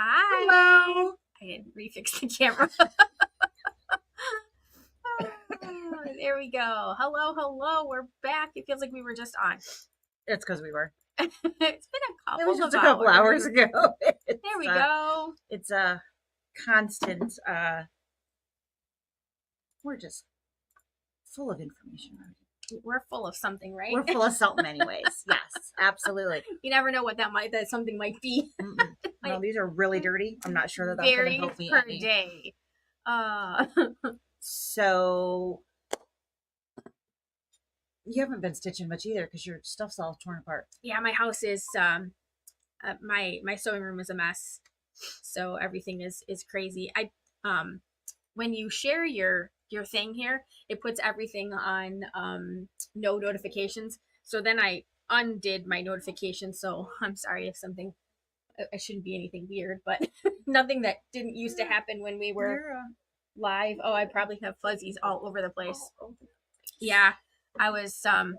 Hi. Hello. I didn't refix the camera. There we go. Hello. We're back. It feels like we were just on. It's because we were. It's been a couple It was just of a couple hours ago. There we go. It's a constant. We're just full of information. We're full of something, right? We're full of something, anyways. Yes, absolutely. You never know what that something might be. No, these are really dirty. I'm not sure that that's going to help me per any. day. So you haven't been stitching much either because your stuff's all torn apart. Yeah, my house is my sewing room is a mess, so everything is crazy. When you share your thing here, it puts everything on no notifications. So then I undid my notifications. So I'm sorry if something. I shouldn't be anything weird, but nothing that didn't used to happen when we were live. Oh, I probably have fuzzies all over the place. Yeah, I was I'm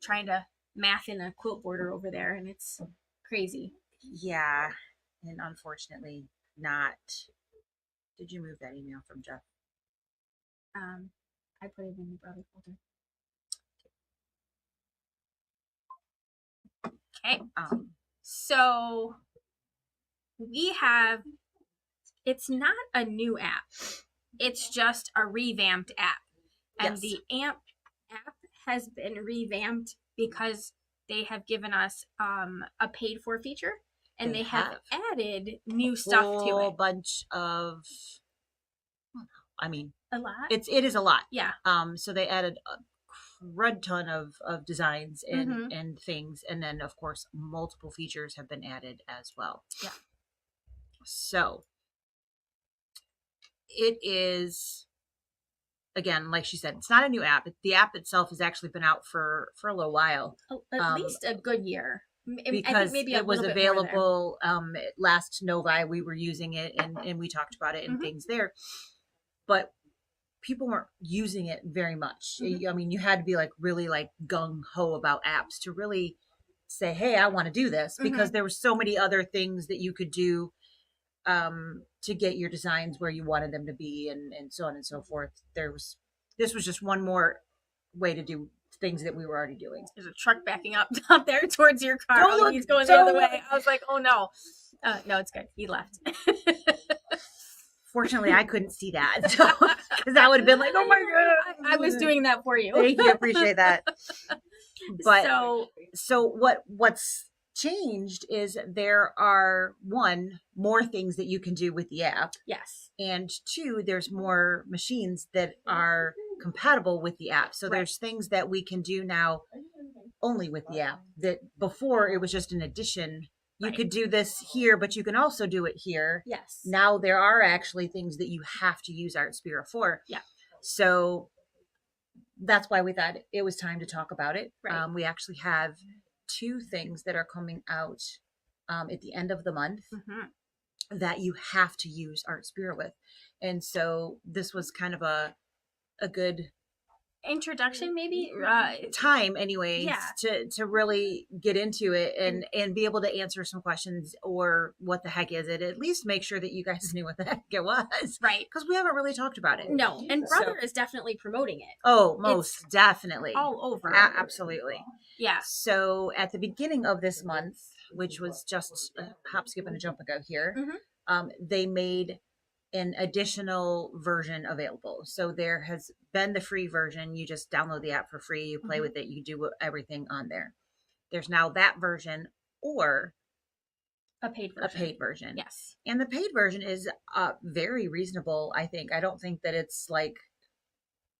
trying to math in a quilt border over there, and it's crazy. Yeah, and unfortunately not. Did you move that email from Jeff? I put it in the brother folder. Okay. So we have, it's not a new app. It's just a revamped app. And Yes. the app has been revamped because they have given us a paid for feature, and they have added new stuff to it. A whole bunch of, I mean, a lot. It is a lot. Yeah. So they added a crud ton of designs and things, and then of course multiple features have been added as well. Yeah. So it is, again, like she said, it's not a new app. The app itself has actually been out for a little while. At least a good year. Because I think maybe it was available last Novi. We were using it and we talked about it and things there. But people weren't using it very much. I mean, you had to be like really like gung-ho about apps to really say, hey, I want to do this, because there were so many other things that you could do to get your designs where you wanted them to be, and so on and so forth. This was just one more way to do things that we were already doing. There's a truck backing up out there towards your car. He's going the other way. I was like, oh no. No, it's good. He left. Fortunately, I couldn't see that, because I would have been like, oh my God. I was doing that for you. Thank you. Appreciate that. But so what's changed is there are, one, more things that you can do with the app. Yes. And two, there's more machines that are compatible with the app. So there's things that we can do now only with the app that before it was just an addition. You could do this here, but you can also do it here. Yes. Now there are actually things that you have to use Artspira for. Yeah. So that's why we thought it was time to talk about it. Right. We actually have 2 things that are coming out at the end of the month that you have to use Artspira with. And so this was kind of a good introduction, maybe time anyways, to really get into it and be able to answer some questions, or what the heck is it, at least make sure that you guys knew what the heck it was, right? Because we haven't really talked about it. No. And brother is definitely promoting it. Oh, most definitely, all over. Absolutely. Yeah. So at the beginning of this month, which was just a hop, skip, and a jump ago here, they made an additional version available. So there has been the free version. You just download the app for free, you play with it, you do everything on there. There's now that version, or a paid version. Yes. And the paid version is very reasonable, I think. I don't think that it's like,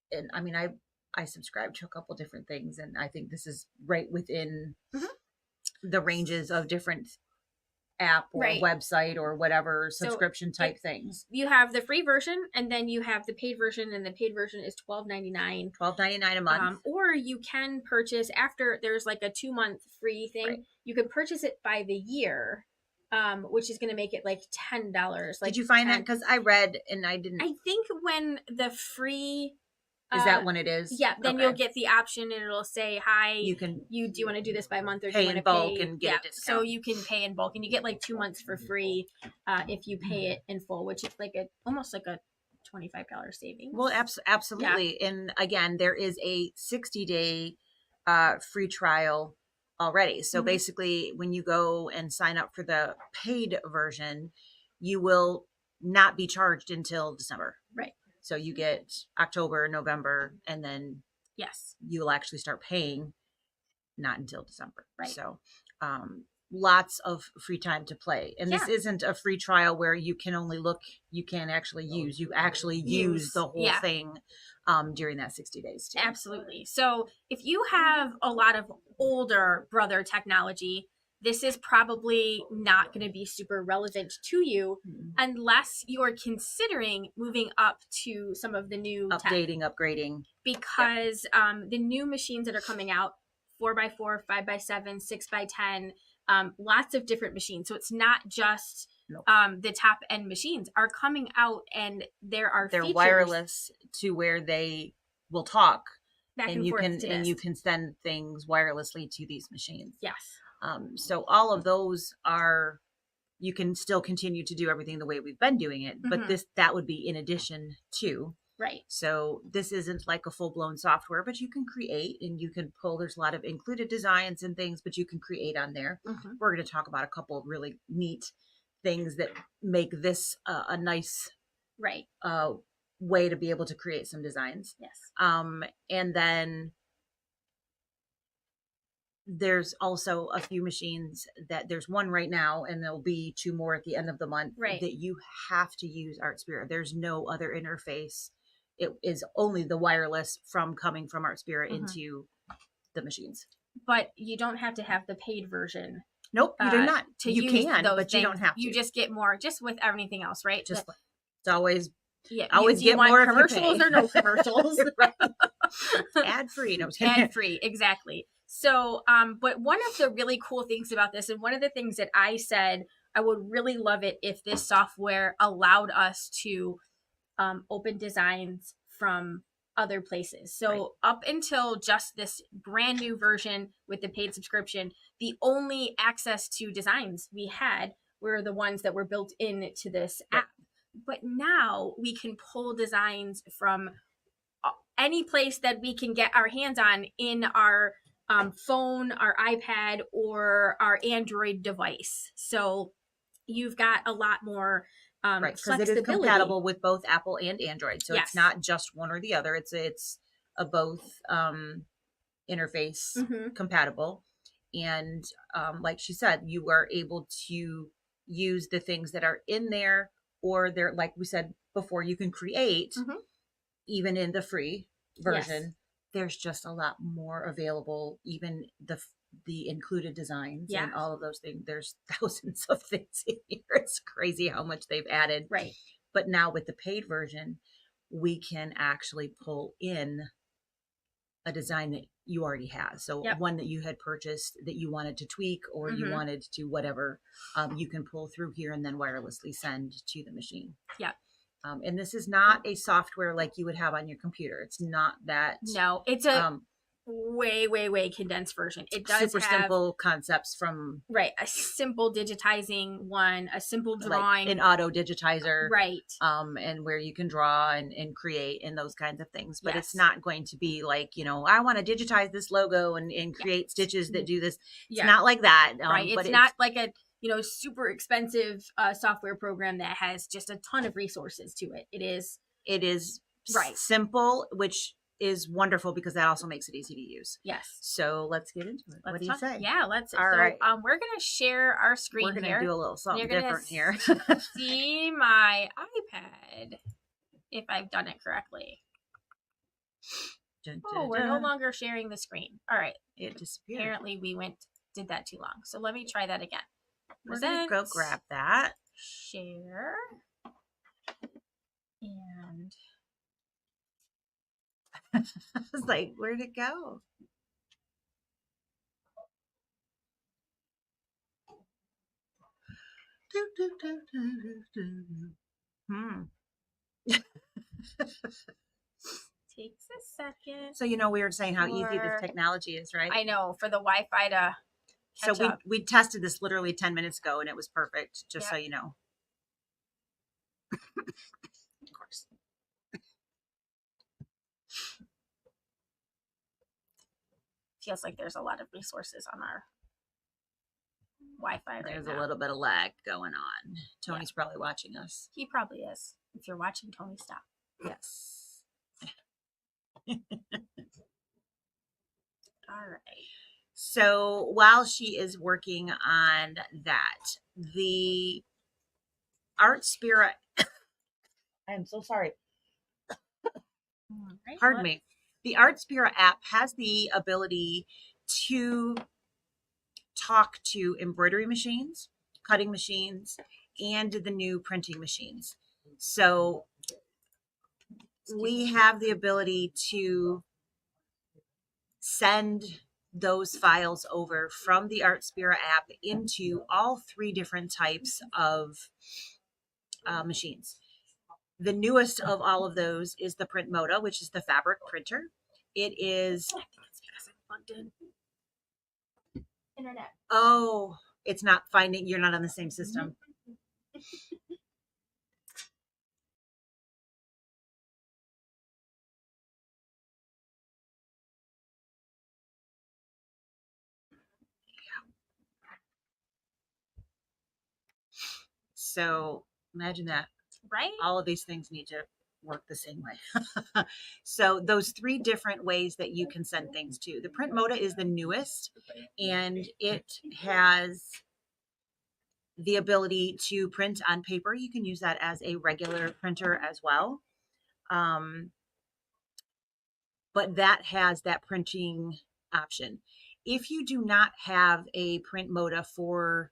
and I mean, I subscribe to a couple different things, and I think this is right within the ranges of different app or website or whatever subscription type things. You have the free version, and then you have the paid version, and the paid version is $12.99. $12.99 a month. Or you can purchase, after there's like a 2-month free thing, you can purchase it by the year, which is going to make it like $10. Like, did you find that? Because I read and I didn't. I think when the free Is that when it is? Yeah, then Okay. you'll get the option and it'll say, hi, You can do you want to do this by month, or do pay you want in to bulk pay? and get a discount. So you can pay in bulk, and you get like 2 months for free if you pay it in full, which is like almost like a $25 savings. Well, absolutely. Yeah. And again, there is a 60-day free trial already. So basically, when you go and sign up for the paid version, you will not be charged until December. Right. So you get October, November, and then yes, you will actually start paying not until December. Right. So lots of free time to play. And this isn't a free trial where you can only look, you can actually use. You actually use the whole thing during that 60 days too. Absolutely. So if you have a lot of older Brother technology, this is probably not going to be super relevant to you unless you're considering moving up to some of the new updating, upgrading. Because the new machines that are coming out, 4x4, 5x7, 6x10, lots of different machines. So it's not just the top end machines are coming out, and they're features. Wireless to where they will talk back and you can send things wirelessly to these machines. Yes. So all of those you can still continue to do everything the way we've been doing it, but that would be in addition to. Right. So this isn't like a full-blown software, but you can create and you can pull. There's a lot of included designs and things, but you can create on there. We're going to talk about a couple of really neat things that make this a nice way to be able to create some designs. Yes. And then there's also a few machines that there's one right now, and there'll be 2 more at the end of the month that you have to use Artspira. There's no other interface. It is only the wireless coming from Artspira into the machines. But you don't have to have the paid version. Nope, you do not. You can, but things. You don't have to. You just get more, just with everything else, right? Just it's always always get more commercials or no commercials. Ad free. No, ad free, exactly. So, but one of the really cool things about this, and one of the things that I said, I would really love it if this software allowed us to open designs from other places. So up until just this brand new version with the paid subscription, the only access to designs we had were the ones that were built into this app. But now we can pull designs from any place that we can get our hands on in our phone, our iPad, or our Android device. So you've got a lot more because it is compatible with both Apple and Android. So it's not just one or the other. It's a both interface compatible. And like she said, you are able to use the things that are in there, or they're, like we said before, you can create even in the free version. There's just a lot more available, even the included designs and all of those things. There's thousands of things in here. It's crazy how much they've added. Right. But now with the paid version, we can actually pull in a design that you already have. So one that you had purchased that you wanted to tweak, or you wanted to whatever, you can pull through here and then wirelessly send to the machine. Yeah. And this is not a software like you would have on your computer. It's not that. No, it's a way condensed version. It does super simple concepts from a simple digitizing one, a simple drawing, like an auto digitizer, and where you can draw and create and those kinds of things. But it's not going to be like, I want to digitize this logo and create stitches that do this. It's not like that, it's but not like a super expensive software program that has just a ton of resources to it. It is simple, which is wonderful because that also makes it easy to use. Yes. So let's get into it. What do you say? Yeah, let's. All right. We're going to share our screen here. We're going to do a little something different here. See my iPad, if I've done it correctly. We're no longer sharing the screen. All right. It disappeared. Apparently we did that too long. So let me try that again. We're going to go grab that. Share. And I was like, where'd it go? takes a second. So, we were saying how easy this technology is, right? I know, for the Wi-Fi to catch So up. we tested this literally 10 minutes ago and it was perfect, just so you know. Of course. Feels like there's a lot of resources on our Wi-Fi right There's now. a little bit of lag going on. Tony's probably watching us. He probably is. If you're watching, Tony, stop. Yes. All right. So while she is working on that, the Artspira, I am so sorry. Right, Pardon me. The Artspira app has the ability to talk to embroidery machines, cutting machines, and the new printing machines. So we have the ability to send those files over from the Artspira app into all three different types of machines. The newest of all of those is the Print Moda, which is the fabric printer. It is. I think it's because I'm plugged in. Internet. Oh, it's not finding. You're not on the same system. So imagine that. Right? All of these things need to work the same way. So those three different ways that you can send things to. The Print Moda is the newest, and it has the ability to print on paper. You can use that as a regular printer as well. But that has that printing option. If you do not have a Print Moda for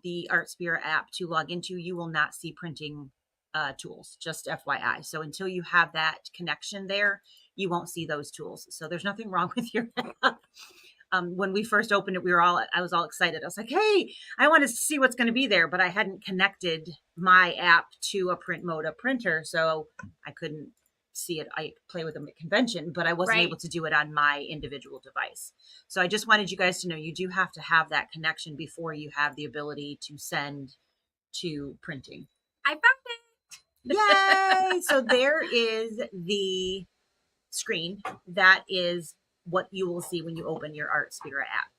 the Artspira app to log into, you will not see printing tools, just FYI. So until you have that connection there, you won't see those tools. So there's nothing wrong with your app. When we first opened it, I was all excited. I was like, hey, I want to see what's going to be there, but I hadn't connected my app to a Print Moda printer, so I couldn't see it. I play with them at convention, but I wasn't able to do it on my individual device. So I just wanted you guys to know you do have to have that connection before you have the ability to send to printing. I found it. Yay! So there is the screen. That is what you will see when you open your Artspira app.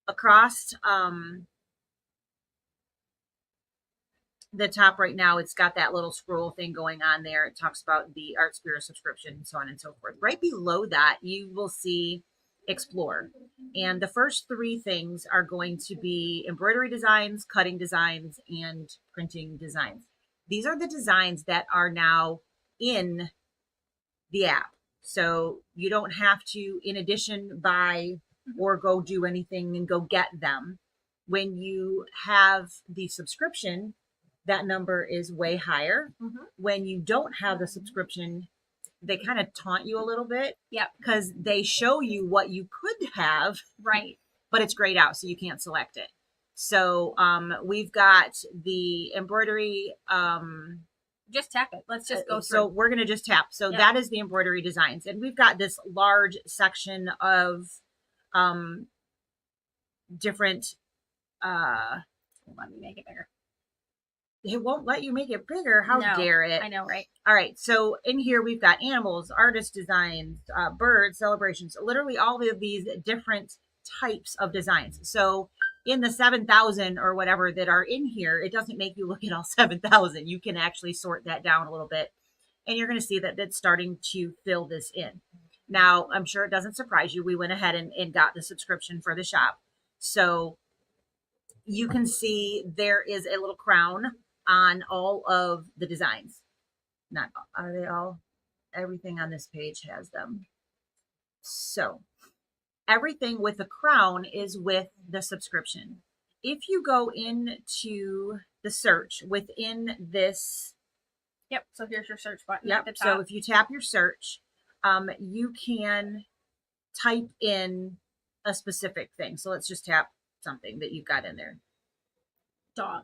Across the top right now, it's got that little scroll thing going on there. It talks about the Artspira subscription and so on and so forth. Right below that, you will see Explore. And the first three things are going to be embroidery designs, cutting designs, and printing designs. These are the designs that are now in the app. So you don't have to, in addition, buy or go do anything and go get them. When you have the subscription, that number is way higher. When you don't have the subscription, they kind of taunt you a little bit. Yep. Because they show you what you could have. Right. But it's grayed out, so you can't select it. So we've got the embroidery. Just tap it. Let's just go through. So we're going to just tap. So that is the embroidery designs. And we've got this large section of different. Let me make it bigger. It won't let you make it bigger. How dare it? I know, right? All right. So in here, we've got animals, artist designs, birds, celebrations, literally all of these different types of designs. So in the 7,000 or whatever that are in here, it doesn't make you look at all 7,000. You can actually sort that down a little bit. And you're going to see that it's starting to fill this in. Now, I'm sure it doesn't surprise you. We went ahead and got the subscription for the shop. So you can see there is a little crown on all of the designs. Not, are they all? Everything on this page has them. So everything with a crown is with the subscription. If you go into the search within this. Yep. So here's your search button. Yep. At the top. So if you tap your search, you can type in a specific thing. So let's just tap something that you've got in there. Dog.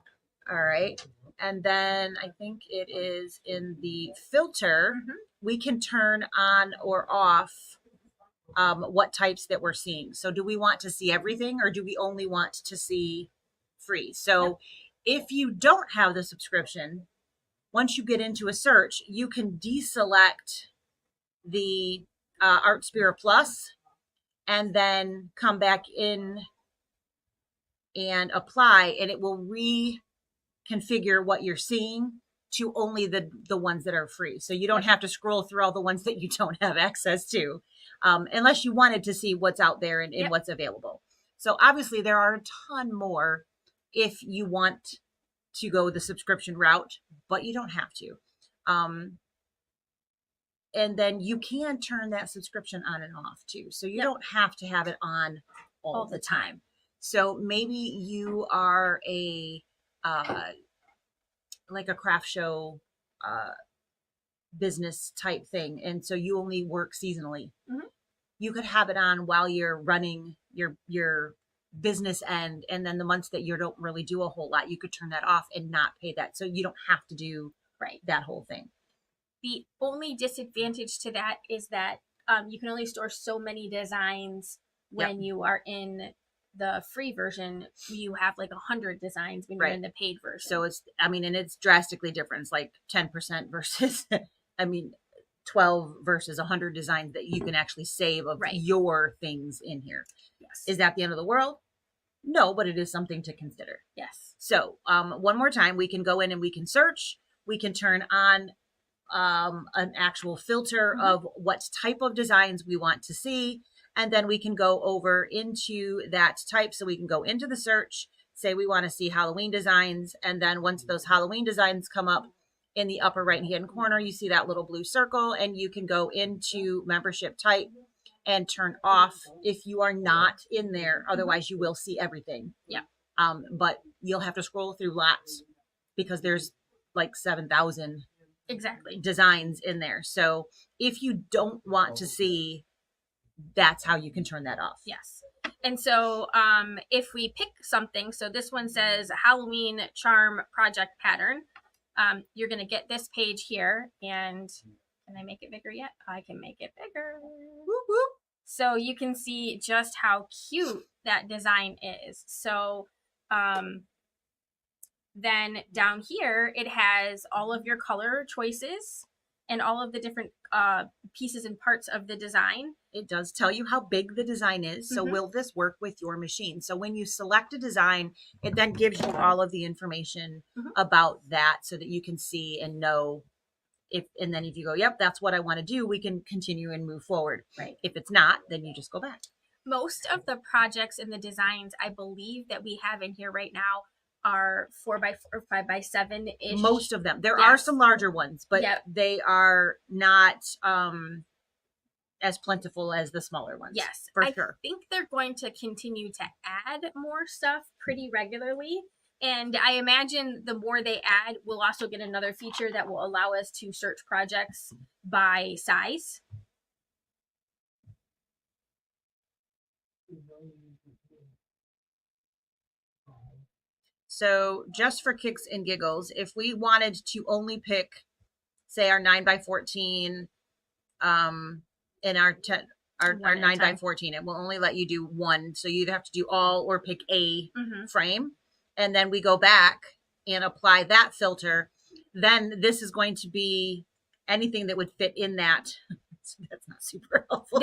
All right. And then I think it is in the filter, we can turn on or off what types that we're seeing. So do we want to see everything, or do we only want to see free? So if you don't have the subscription, once you get into a search, you can deselect the Artspira Plus and then come back in and apply, and it will reconfigure what you're seeing to only the ones that are free. So you don't have to scroll through all the ones that you don't have access to, unless you wanted to see what's out there and what's available. So obviously there are a ton more if you want to go the subscription route, but you don't have to. And then you can turn that subscription on and off too. So you don't have to have it on all the time. So maybe you are like a craft show business type thing, and so you only work seasonally. You could have it on while you're running your business end, and then the months that you don't really do a whole lot, you could turn that off and not pay that, so you don't have to do that whole thing. The only disadvantage to that is that you can only store so many designs when you are in the free version. You have like 100 designs when you're in the paid version. So it's, I mean, and it's drastically different. It's like 10% versus, 12 versus 100 designs that you can actually save of your things in here. Yes. Is that the end of the world? No, but it is something to consider. Yes. So one more time, we can go in and we can search. We can turn on an actual filter of what type of designs we want to see. And then we can go over into that type. So we can go into the search, say we want to see Halloween designs. And then once those Halloween designs come up in the upper right-hand corner, you see that little blue circle, and you can go into membership type and turn off if you are not in there. Otherwise you will see everything. Yeah. But you'll have to scroll through lots because there's like 7,000 designs in there. So if you don't want to see, that's how you can turn that off. Yes. And so if we pick something, so this one says Halloween charm project pattern, you're going to get this page here. And can I make it bigger yet? I can make it bigger. Whoop, whoop. So you can see just how cute that design is. So then down here, it has all of your color choices and all of the different pieces and parts of the design. It does tell you how big the design is. So will this work with your machine? So when you select a design, it then gives you all of the information about that so that you can see and know if, and then if you go, yep, that's what I want to do, we can continue and move forward. Right. If it's not, then you just go back. Most of the projects and the designs I believe that we have in here right now are 4x4 or 5x7 ish. Most of them. There are some larger ones, but they are not as plentiful as the smaller ones. Yes, for I sure. think they're going to continue to add more stuff pretty regularly. And I imagine the more they add, we'll also get another feature that will allow us to search projects by size. So just for kicks and giggles, if we wanted to only pick, say, our 9x14 and our 9x14, it will only let you do one. So you'd have to do all or pick a frame. And then we go back and apply that filter. Then this is going to be anything that would fit in that. So that's not super helpful.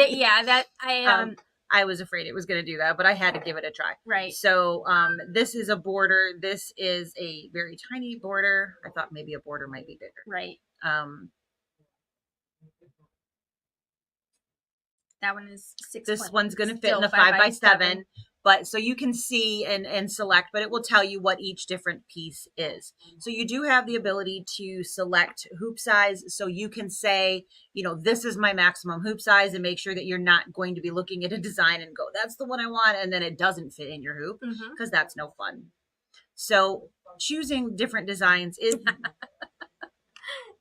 I was afraid it was going to do that, but I had to give it a try. Right. So this is a border. This is a very tiny border. I thought maybe a border might be bigger. Right. That one is 6. This one's going to fit in a 5x7. But so you can see and select, but it will tell you what each different piece is. So you do have the ability to select hoop size. So you can say, you know, this is my maximum hoop size, and make sure that you're not going to be looking at a design and go, that's the one I want. And then it doesn't fit in your hoop, because that's no fun. So choosing different designs is.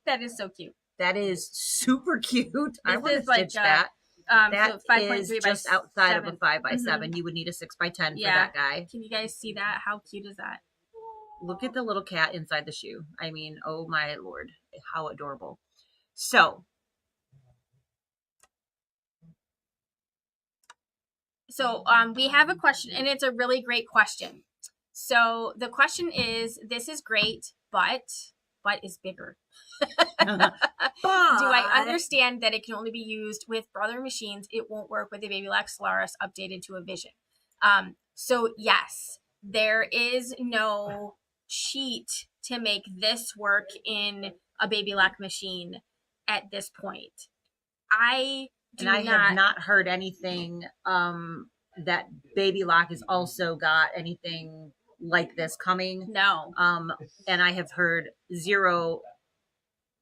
That is so cute. That is super cute. I want to stitch that. That so 5.3 is just outside 7. Of a 5x7. You would need a 6x10 for that guy. Can you guys see that? How cute is that? look at the little cat inside the shoe. I mean, oh my Lord, how adorable. So we have a question, and it's a really great question. So the question is, this is great, but is bigger. Do I understand that it can only be used with Brother machines? It won't work with a Baby Lock Solaris updated to a Vision. So yes, there is no cheat to make this work in a Baby Lock machine at this point. I have not heard anything that Baby Lock has also got anything like this coming. No. And I have heard zero.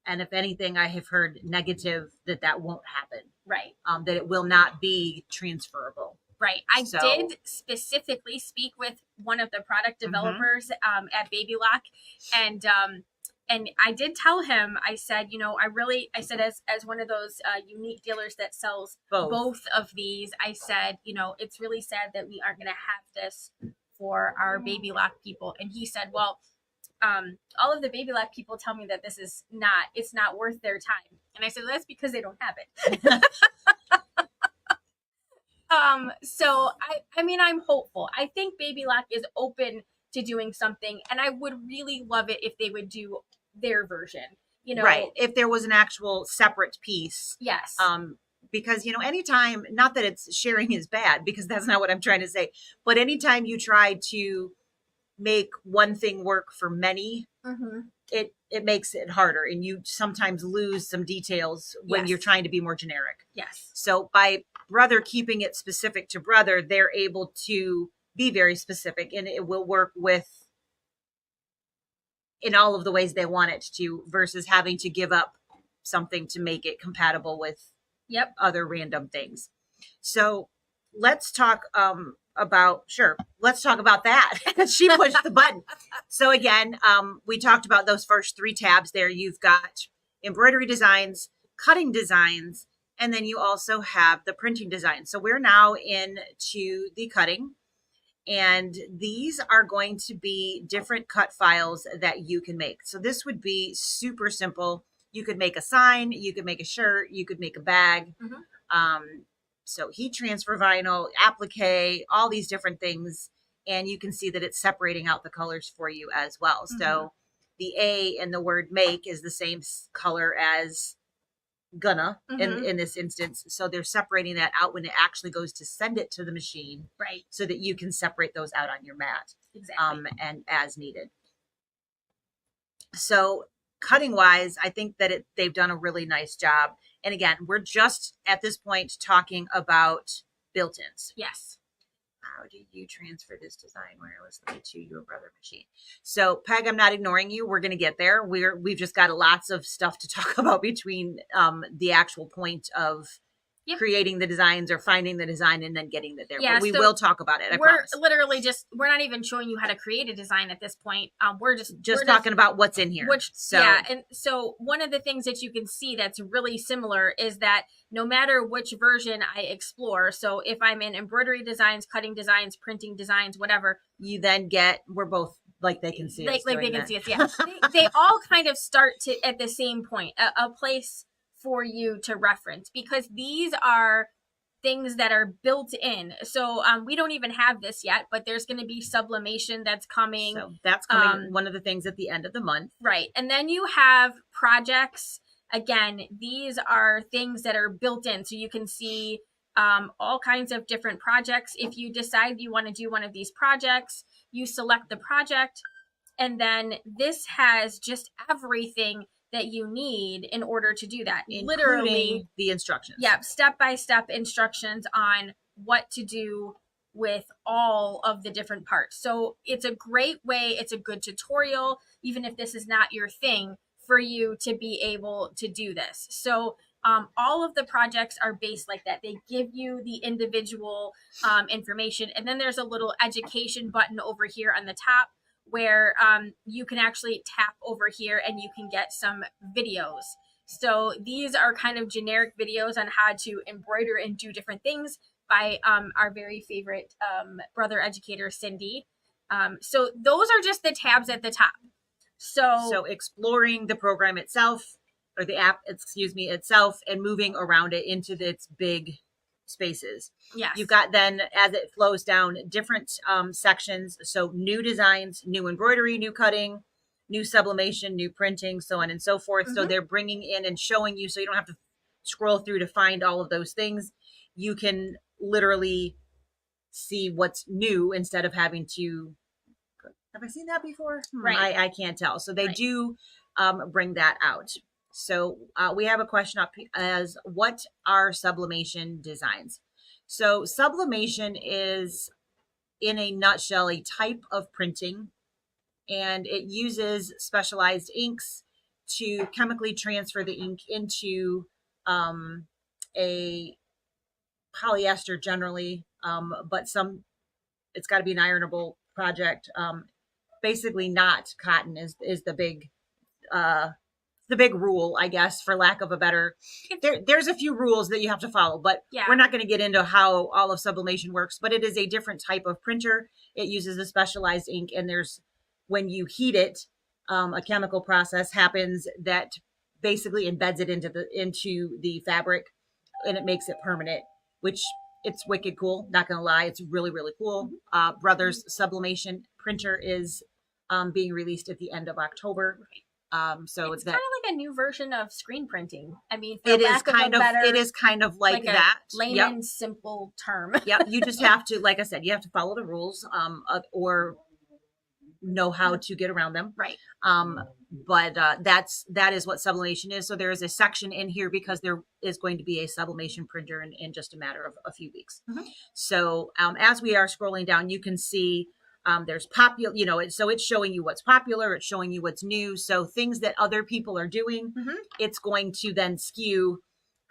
And if anything, I have heard negative that won't happen. Right. That it will not be transferable. Right. I did specifically speak with one of the product developers at Baby Lock, and I did tell him, I said, I said, as one of those unique dealers that sells both of these, I said, it's really sad that we aren't going to have this for our Baby Lock people. And he said, well, all of the Baby Lock people tell me that it's not worth their time. And I said, well, that's because they don't have it. So I mean, I'm hopeful. I think Baby Lock is open to doing something, and I would really love it if they would do their version, right. If there was an actual separate piece. Yes. Because, anytime, not that it's sharing is bad, because that's not what I'm trying to say, but anytime you try to make one thing work for many, it makes it harder, and you sometimes lose some details when you're trying to be more generic. Yes. So by Brother keeping it specific to Brother, they're able to be very specific, and it will work in all of the ways they want it to, versus having to give up something to make it compatible with other random things. So let's talk let's talk about that, because she pushed the button. So again, we talked about those first 3 tabs there. You've got embroidery designs, cutting designs, and then you also have the printing design. So we're now into the cutting, and these are going to be different cut files that you can make. So this would be super simple. You could make a sign, you could make a shirt, you could make a bag. So heat transfer vinyl, applique, all these different things. And you can see that it's separating out the colors for you as well. So the A in the word make is the same color as gonna in this instance. So they're separating that out when it actually goes to send it to the machine. Right. So that you can separate those out on your mat. Exactly. And as needed. So cutting wise, I think that they've done a really nice job. And again, we're just at this point talking about built-ins. Yes. How do you transfer this design wirelessly to your Brother machine? So Peg, I'm not ignoring you. We're going to get there. We've just got lots of stuff to talk about between the actual point of creating the designs or finding the design and then getting it there. Yeah, but we will talk about it. We're literally we're not even showing you how to create a design at this point. We're just talking about what's in here. And so one of the things that you can see that's really similar is that no matter which version I explore, so if I'm in embroidery designs, cutting designs, printing designs, whatever, you then we're both like they can see us. Like they can see us, yeah. they all kind of start at the same point, a place for you to reference, because these are things that are built in. So we don't even have this yet, but there's going to be sublimation that's coming. So that's coming, one of the things at the end of the month. Right. And then you have projects. Again, these are things that are built in. So you can see all kinds of different projects. If you decide you want to do one of these projects, you select the project, and then this has just everything that you need in order to do that. Including literally the instructions. Yeah, step-by-step instructions on what to do with all of the different parts. So it's a great way, it's a good tutorial, even if this is not your thing, for you to be able to do this. So all of the projects are based like that. They give you the individual information, and then there's a little education button over here on the top where you can actually tap over here and you can get some videos. So these are kind of generic videos on how to embroider and do different things by our very favorite brother educator, Cindy. So those are just the tabs at the top. So exploring the program itself, or the app, itself, and moving around it into its big spaces. Yes. You've got then, as it flows down, different sections. So new designs, new embroidery, new cutting, new sublimation, new printing, so on and so forth. Mm-hmm. So they're bringing in and showing you, so you don't have to scroll through to find all of those things. You can literally see what's new instead of having to, have I seen that before? Right. I can't tell. So they do bring that out. So we have a question up as, what are sublimation designs? So sublimation is, in a nutshell, a type of printing, and it uses specialized inks to chemically transfer the ink into a polyester generally, but it's got to be an ironable project. Basically not cotton is the big rule, I guess, for lack of a better. There's a few rules that you have to follow, but we're not going to get into how all of sublimation works. But it is a different type of printer. It uses a specialized ink, and when you heat it, a chemical process happens that basically embeds it into the fabric, and it makes it permanent, which it's wicked cool. Not gonna lie, it's really, really cool. Brothers Sublimation printer is being released at the end of October. So it's kind of like a new version of screen printing. I mean, it is kind of like that. Layman simple term. Yep. You just have to, like I said, you have to follow the rules, or know how to get around them. Right. But that is what sublimation is. So there is a section in here because there is going to be a sublimation printer in just a matter of a few weeks. Mm-hmm. So as we are scrolling down, you can see there's popular, so it's showing you what's popular. It's showing you what's new. So things that other people are doing, mm-hmm. it's going to then skew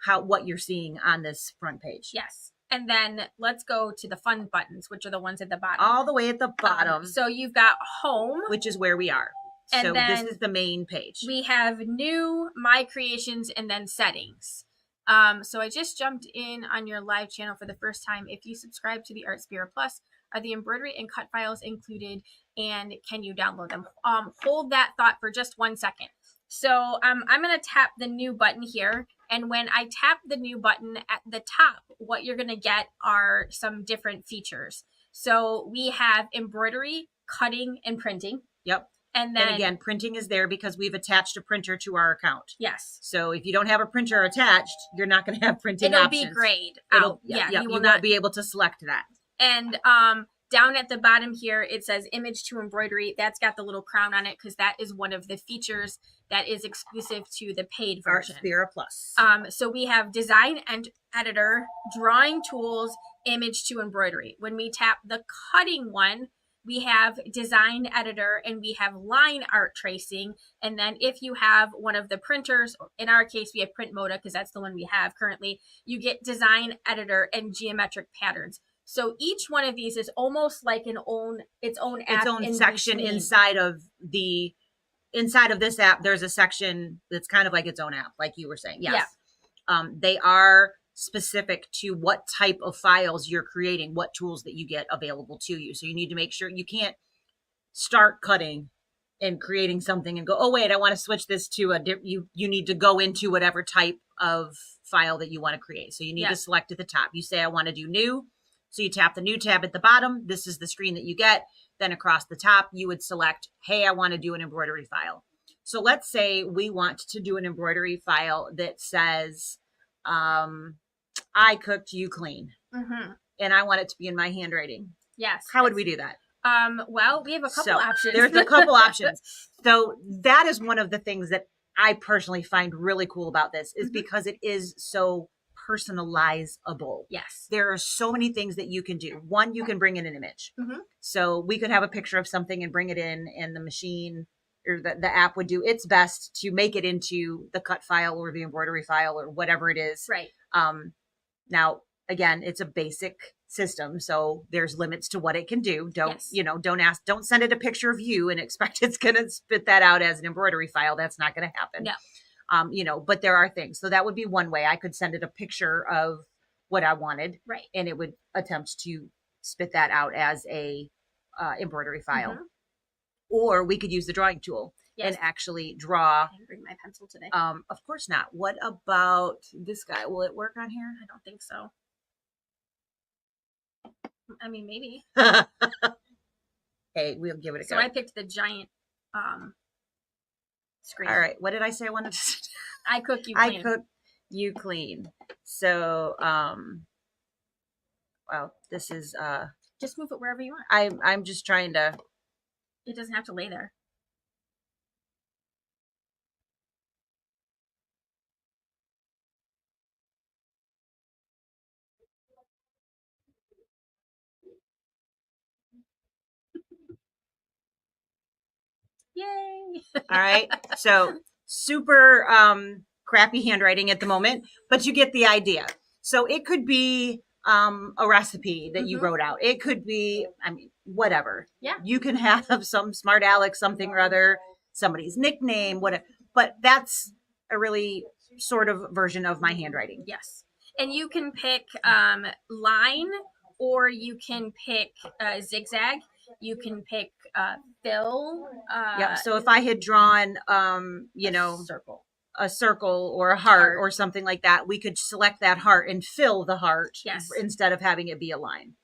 what you're seeing on this front page. Yes. And then let's go to the fun buttons, which are the ones at the bottom. All the way at the bottom. So you've got home, which is where we are. And so then this is the main page. We have new, my creations, and then settings. So I just jumped in on your live channel for the first time. If you subscribe to the Artspira Plus, are the embroidery and cut files included, and can you download them? Hold that thought for just 1 second. So I'm going to tap the new button here. And when I tap the new button at the top, what you're going to get are some different features. So we have embroidery, cutting, and printing. Yep. And then again, printing is there because we've attached a printer to our account. Yes. So if you don't have a printer attached, you're not going to have printing options. It'll be grayed out. You will not be able to select that. And down at the bottom here, it says image to embroidery. That's got the little crown on it because that is one of the features that is exclusive to the paid version. Artspira Plus. So we have design and editor, drawing tools, image to embroidery. When we tap the cutting one, we have design editor and we have line art tracing. And then if you have one of the printers, in our case, we have print moda because that's the one we have currently, you get design editor and geometric patterns. So each one of these is almost like its own app, its own section inside of this app. There's a section that's kind of like its own app, like you were saying. Yes. Yeah. They are specific to what type of files you're creating, what tools that you get available to you. So you need to make sure you can't start cutting and creating something and go, oh wait, I want to switch this to you need to go into whatever type of file that you want to create. So you need to select at the top. You say, I want to do new. So you tap the new tab at the bottom. This is the screen that you get. Then across the top, you would select, hey, I want to do an embroidery file. So let's say we want to do an embroidery file that says, I cooked, you clean. Mm-hmm. And I want it to be in my handwriting. Yes. How would we do that? Well, we have a couple options. There's a couple options. So that is one of the things that I personally find really cool about this is because it is so personalizable. Yes. There are so many things that you can do. One, you can bring in an image. Mm-hmm. So we could have a picture of something and bring it in, and the machine or the app would do its best to make it into the cut file or the embroidery file or whatever it is. Right. Now, again, it's a basic system, so there's limits to what it can do. Don't send it a picture of you and expect it's going to spit that out as an embroidery file. That's not going to happen. No. But there are things. So that would be one way. I could send it a picture of what I wanted. Right. And it would attempt to spit that out as a embroidery file. Or we could use the drawing tool and actually draw. I didn't bring my pencil today. Of course not. What about this guy? Will it work on here? I don't think so. I mean, maybe. Hey, we'll give it a go. So I picked the giant screen. All right. What did I say I wanted to I cook, you clean. I cook, you clean. So, well, this is just move it wherever you want. I'm just trying to. It doesn't have to lay there. Yay! All right. So super crappy handwriting at the moment, but you get the idea. So it could be a recipe that you wrote out. It could be, I mean, whatever. Yeah. You can have some smart Alex, something or other, somebody's nickname, whatever. But that's a really sort of version of my handwriting. Yes. And you can pick line, or you can pick zigzag. You can pick fill. Yep. So if I had drawn, you know, a circle or a heart or something like that, we could select that heart and fill the heart instead of having it be a line.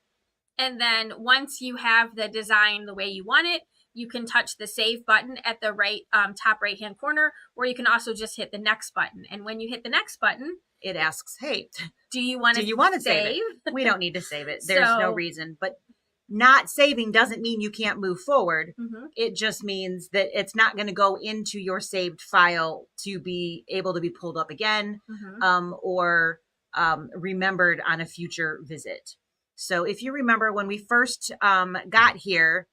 And then once you have the design the way you want it, you can touch the save button at the right top right hand corner, or you can also just hit the next button. And when you hit the next button, it asks, hey, do you want to save it? We don't need to save it. There's no reason. But not saving doesn't mean you can't move forward. It just means that it's not going to go into your saved file to be able to be pulled up again or remembered on a future visit. So if you remember when we first got here,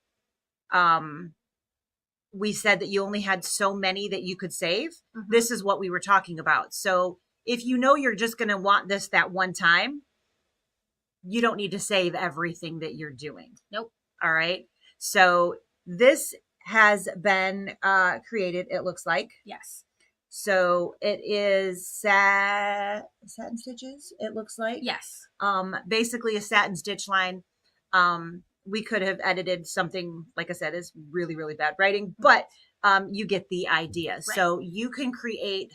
we said that you only had so many that you could save. This is what we were talking about. So if you know you're just going to want this that one time, you don't need to save everything that you're doing. Nope. All right. So this has been created, it looks like. Yes. So it is satin stitches, it looks like. Yes. Basically a satin stitch line. We could have edited something, like I said, is really, really bad writing, but you get the idea. Right. So you can create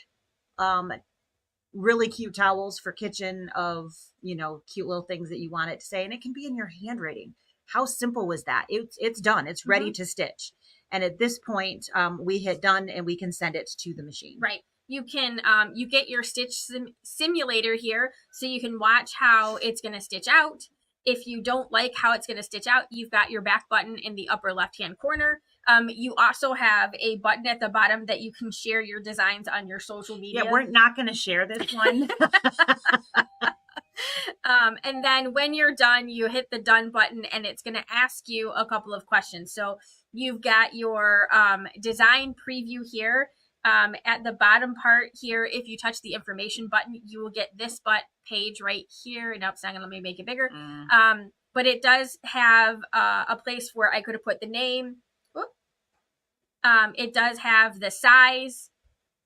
really cute towels for kitchen of, you know, cute little things that you want it to say, and it can be in your handwriting. How simple was that? It's done. It's ready to stitch. And at this point, we hit done and we can send it to the machine. Right. You can, you get your stitch simulator here, so you can watch how it's going to stitch out. If you don't like how it's going to stitch out, you've got your back button in the upper left-hand corner. You also have a button at the bottom that you can share your designs on your social media. Yeah, we're not going to share this one. And then when you're done, you hit the done button and it's going to ask you a couple of questions. So you've got your design preview here. At the bottom part here, if you touch the information button, you will get this page right here. And it's not going to let me make it bigger. But it does have a place where I could have put the name. It does have the size.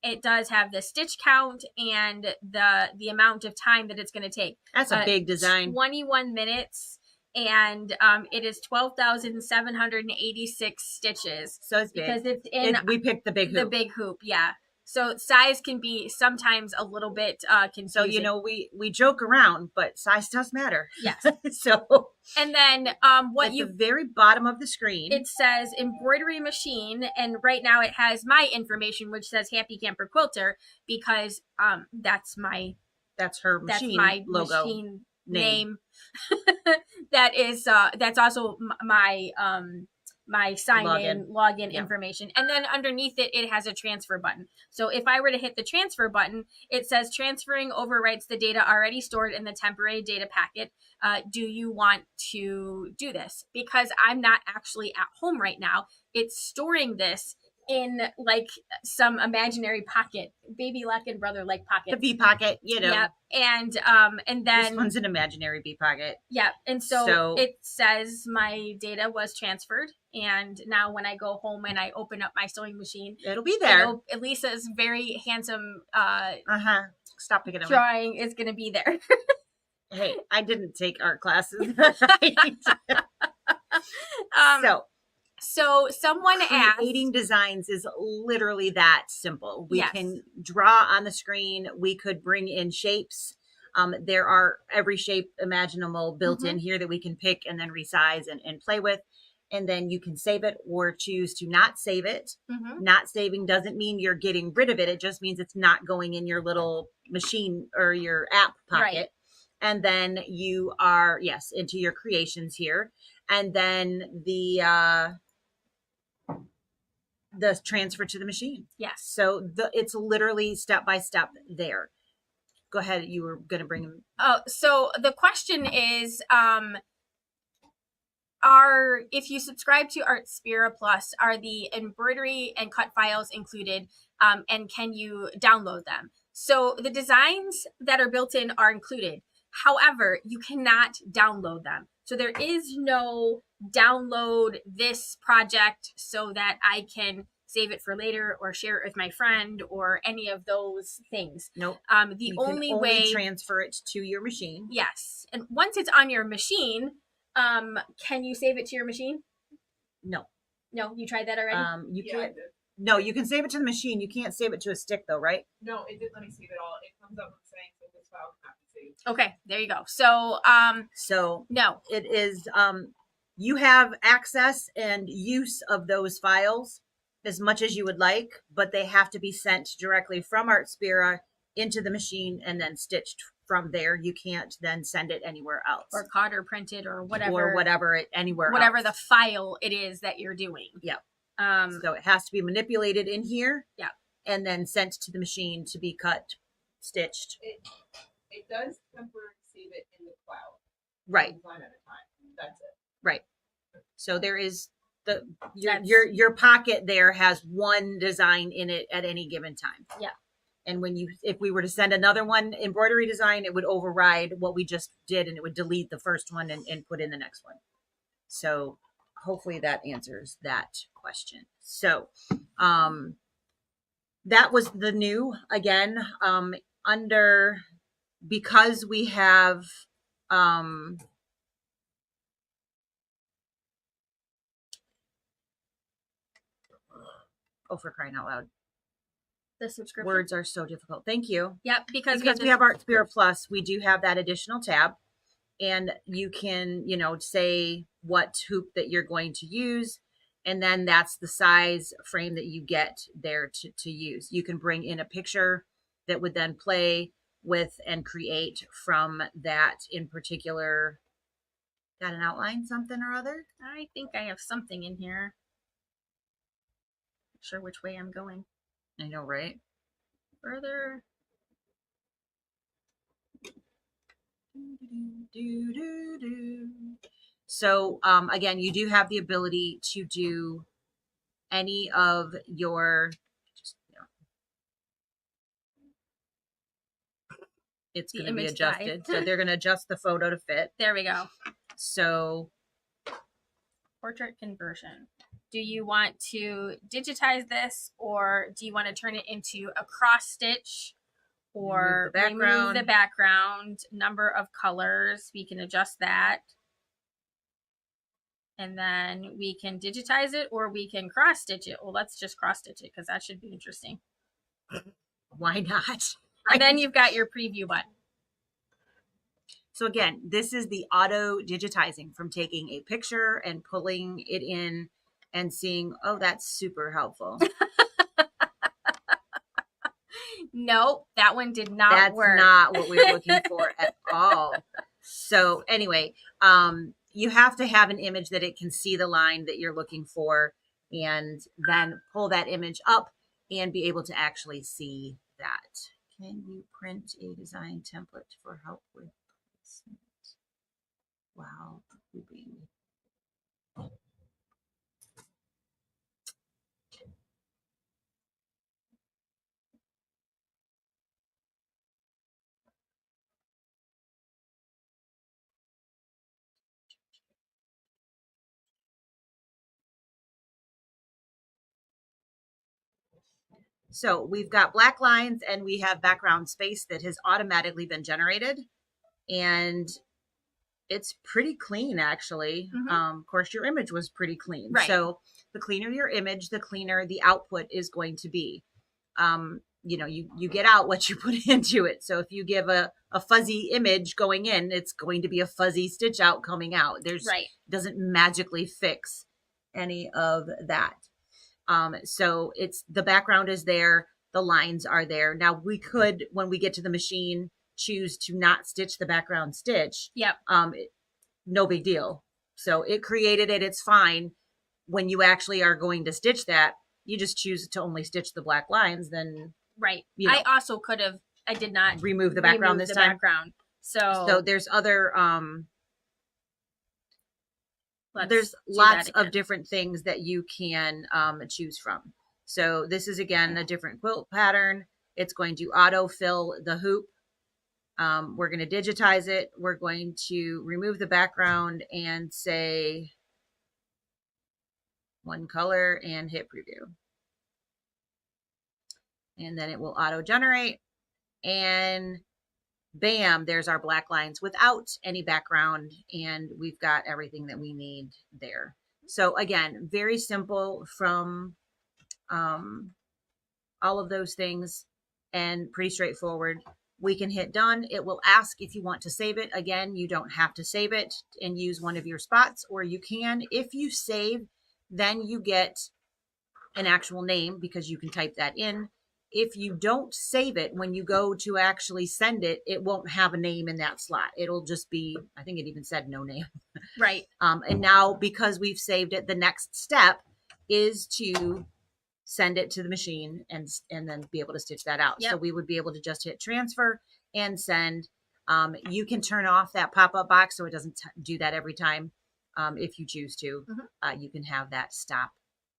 It does have the stitch count and the amount of time that it's going to take. That's a big design. 21 minutes. And it is 12,786 stitches. So it's big. Because it's in we picked the big hoop. The big hoop, yeah. So size can be sometimes a little bit confusing. So, you know, we joke around, but size does matter. Yes. So and then what the very bottom of the screen, it says embroidery machine, and right now it has my information, which says Happy Camper Quilter, because that's her machine my logo. Machine name. That is that's also my my login information. And then underneath it has a transfer button. So if I were to hit the transfer button, it says transferring overwrites the data already stored in the temporary data packet. Do you want to do this? Because I'm not actually at home right now. It's storing this in like some imaginary pocket, baby lock and brother like pocket, the bee pocket, you know. Yeah, and then this one's an imaginary bee pocket. Yeah, and so it says my data was transferred, and now when I go home and I open up my sewing machine, it'll be there. Lisa's very handsome stop picking up drawing is going to be there. Hey, I didn't take art classes. um, so someone asked, creating designs is literally that simple. We Yes. can draw on the screen. We could bring in shapes. There are every shape imaginable built in here that we can pick and then resize and play with. And then you can save it or choose to not save it. Not saving doesn't mean you're getting rid of it. It just means it's not going in your little machine or your app pocket. Right. And then you are, yes, into your creations here. And then the transfer to the machine. Yes. So it's literally step by step there. Go ahead. You were going to bring them. Oh, so the question is, if you subscribe to Artspira Plus, are the embroidery and cut files included, and can you download them? So the designs that are built in are included. However, you cannot download them. So there is no download this project so that I can save it for later or share it with my friend or any of those things. Nope. The only way transfer it to your machine. Yes. And once it's on your machine, can you save it to your machine? No. No, you tried that already? You can't. No, you can save it to the machine. You can't save it to a stick though, right? No, it didn't let me save it all. It comes up with saying that this file cannot be saved. Okay, there you go. So, no. It is, you have access and use of those files as much as you would like, but they have to be sent directly from Artspira into the machine and then stitched from there. You can't then send it anywhere else. Or cut or printed or whatever. Or whatever, anywhere whatever else. The file it is that you're doing. Yep. So it has to be manipulated in here. Yeah. And then sent to the machine to be cut, stitched. It does temporarily save it in the cloud. Right. One at a time. That's it. Right. So there is your pocket there has one design in it at any given time. Yeah. And if we were to send another one embroidery design, it would override what we just did and it would delete the first one and put in the next one. So hopefully that answers that question. So, that was the new again, because we have, for crying out loud. The subscription. Words are so difficult. Thank you. Yep, because we have Artspira Plus, we do have that additional tab. And you can, say what hoop that you're going to use. And then that's the size frame that you get there to use. You can bring in a picture that would then play with and create from that in particular. Got an outline, something or other? I think I have something in here. Not sure which way I'm going. I know, right? Further. So again, you do have the ability to do any of your it's going to be adjusted. So they're going to adjust the photo to fit. There we go. So portrait conversion. Do you want to digitize this or do you want to turn it into a cross stitch? Or remove the background, number of colors. We can adjust that. And then we can digitize it or we can cross stitch it. Well, let's just cross stitch it because that should be interesting. Why not? And then you've got your preview button. So again, this is the auto digitizing from taking a picture and pulling it in and seeing, oh, that's super helpful. Nope, that one did not work. That's not what we were looking for at all. So anyway, you have to have an image that it can see the line that you're looking for and then pull that image up and be able to actually see that. Can you print a design template for help with placement? Wow. So we've got black lines and we have background space that has automatically been generated. And It's pretty clean, actually. Of course, your image was pretty clean. Right. So the cleaner your image, the cleaner the output is going to be. You know, you get out what you put into it. So if you give a fuzzy image going in, it's going to be a fuzzy stitch out coming out. There's Right. doesn't magically fix any of that. So it's the background is there, the lines are there. Now we could, when we get to the machine, choose to not stitch the background stitch. Yep. No big deal. So it created it, it's fine. When you actually are going to stitch that, you just choose to only stitch the black lines, then Right. You know. I also could have, I did not remove the background remove this the time. background. So there's other let's there's do lots that again. of different things that you can choose from. So this is again a different quilt pattern. It's going to auto-fill the hoop. We're going to digitize it. We're going to remove the background and say one color and hit preview. And then it will auto-generate. And bam, there's our black lines without any background. And we've got everything that we need there. So again, very simple from all of those things and pretty straightforward. We can hit done. It will ask if you want to save it. Again, you don't have to save it and use one of your spots, or you can. If you save, then you get an actual name because you can type that in. If you don't save it, when you go to actually send it, it won't have a name in that slot. It'll just be, I think it even said no name. Right. And now because we've saved it, the next step is to send it to the machine and then be able to stitch that out. Yep. So we would be able to just hit transfer and send. You can turn off that pop-up box so it doesn't do that every time. If you choose to, you can have that stop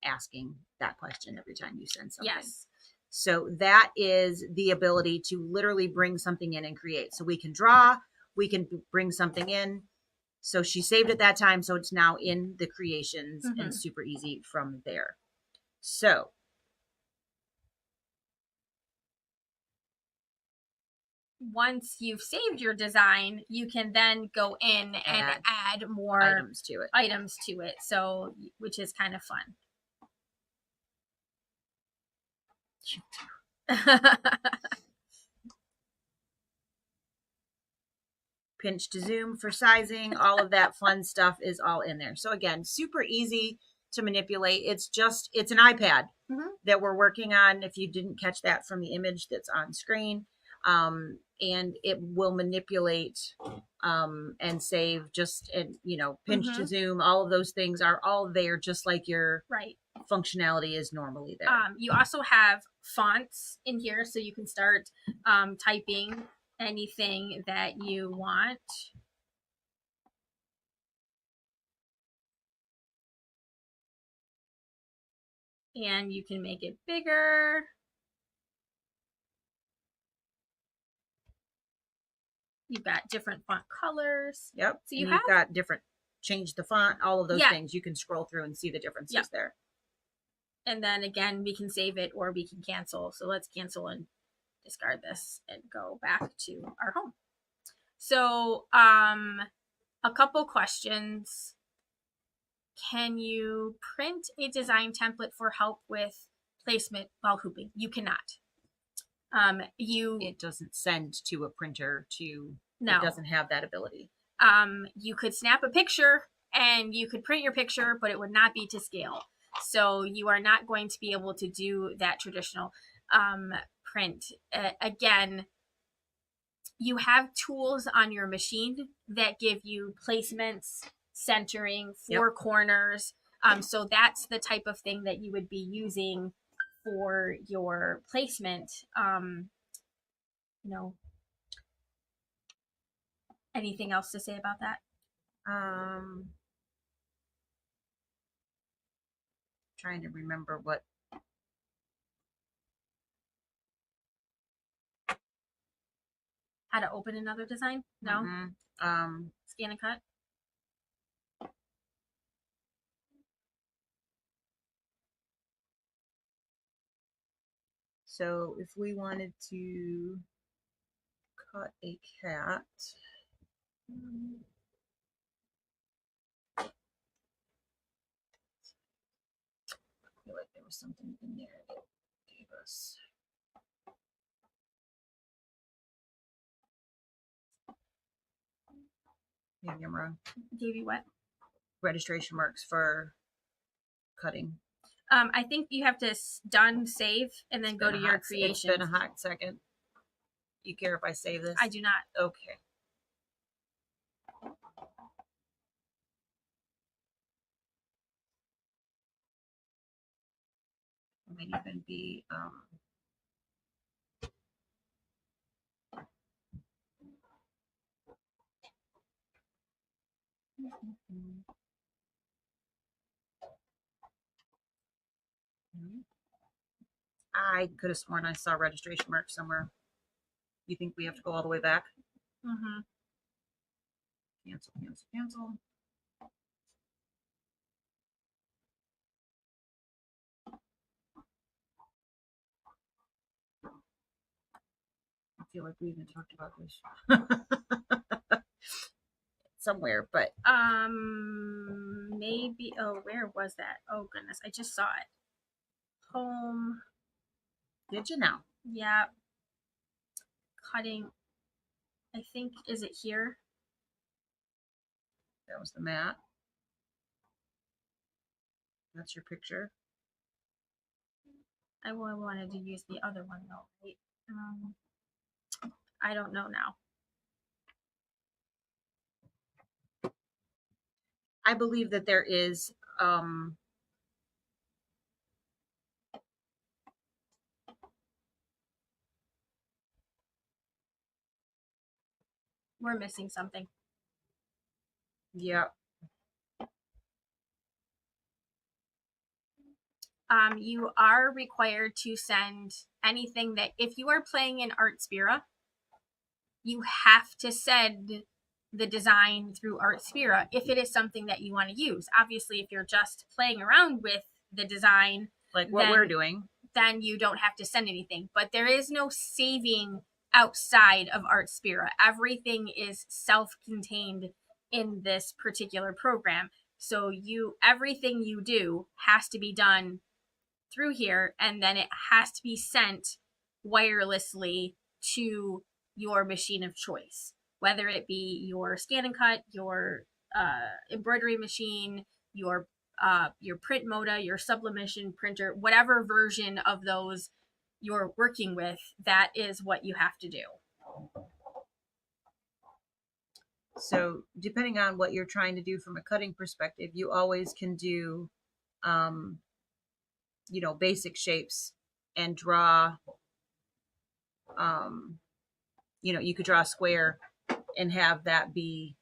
asking that question every time you send something. Yes. So that is the ability to literally bring something in and create. So we can draw, we can bring something in. So she saved it that time, so it's now in the creations and super easy from there. So once you've saved your design, you can then go in and add more items to it. So, which is kind of fun. Pinch to zoom for sizing, all of that fun stuff is all in there. So again, super easy to manipulate. It's an iPad that we're working on. If you didn't catch that from the image that's on screen, and it will manipulate and save pinch to zoom. All of those things are all there, just like your functionality is normally there. You also have fonts in here, so you can start typing anything that you want. And you can make it bigger. You've got different font colors. Yep. So you've got different, change the font, all of those things. You can scroll through and see the differences there. And then again, we can save it or we can cancel. So let's cancel and discard this and go back to our home. So a couple questions. Can you print a design template for help with placement while hooping? You cannot. It doesn't send to a printer no. It doesn't have that ability. You could snap a picture and you could print your picture, but it would not be to scale. So you are not going to be able to do that traditional print. Again, you have tools on your machine that give you placements, centering, four corners. So that's the type of thing that you would be using for your placement. Anything else to say about that? Trying to remember what. How to open another design? No. Scan and cut. So if we wanted to cut a cat, was something in there that gave us. Maybe I'm wrong. Gave you what? Registration marks for cutting. I think you have to done, save, and then go to your creation. It's been a hot second. You care if I save this? I do not. Okay. It might even be I could have sworn I saw registration marks somewhere. You think we have to go all the way back? Mm-hmm. Cancel, cancel, cancel. I feel like we even talked about this somewhere, but Maybe. Oh, where was that? Oh goodness, I just saw it. Home. did you now? Yeah. Cutting. I think, is it here? That was the mat. That's your picture. I wanted to use the other one though. Right? I don't know now. I believe that there is We're missing something. yeah. You are required to send anything that, if you are playing in Artspira, you have to send the design through Artspira if it is something that you want to use. Obviously, if you're just playing around with the design, like what we're doing, then you don't have to send anything. But there is no saving outside of Artspira. Everything is self-contained in this particular program. So everything you do has to be done through here, and then it has to be sent wirelessly to your machine of choice, whether it be your scan and cut, your embroidery machine, your print moda, your sublimation printer, whatever version of those you're working with, that is what you have to do. So depending on what you're trying to do from a cutting perspective, you always can do basic shapes and draw you could draw a square and have that be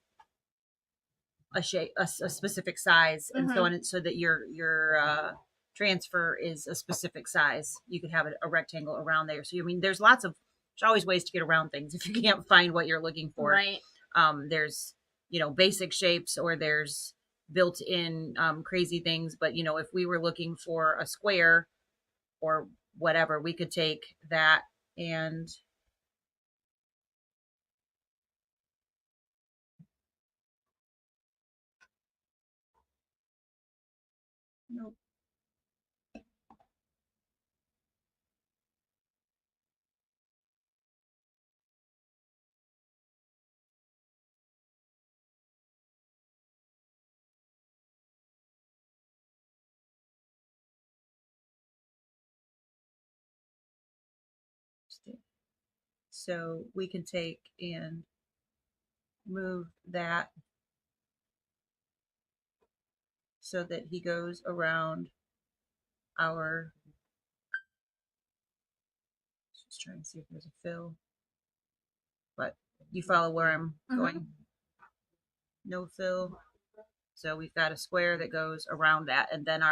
a shape, a specific size, and so on, so that your transfer is a specific size. You could have a rectangle around there. So there's always ways to get around things if you can't find what you're looking for. Right. There's basic shapes, or there's built-in crazy things. But if we were looking for a square or whatever, we could take that and nope. So we can take and move that so that he goes around our, just trying to see if there's a fill, but you follow where I'm going. No fill. So we've got a square that goes around that, and then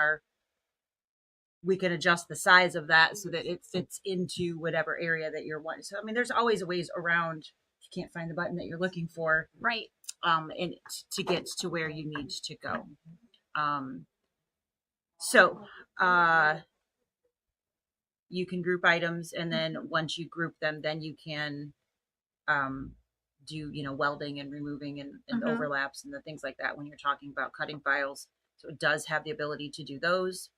we can adjust the size of that so that it fits into whatever area that you're wanting. So there's always ways around if you can't find the button that you're looking for, right? And to get to where you need to go. So you can group items, and then once you group them, then you can do welding and removing and overlaps and the things like that when you're talking about cutting files. So it does have the ability to do those.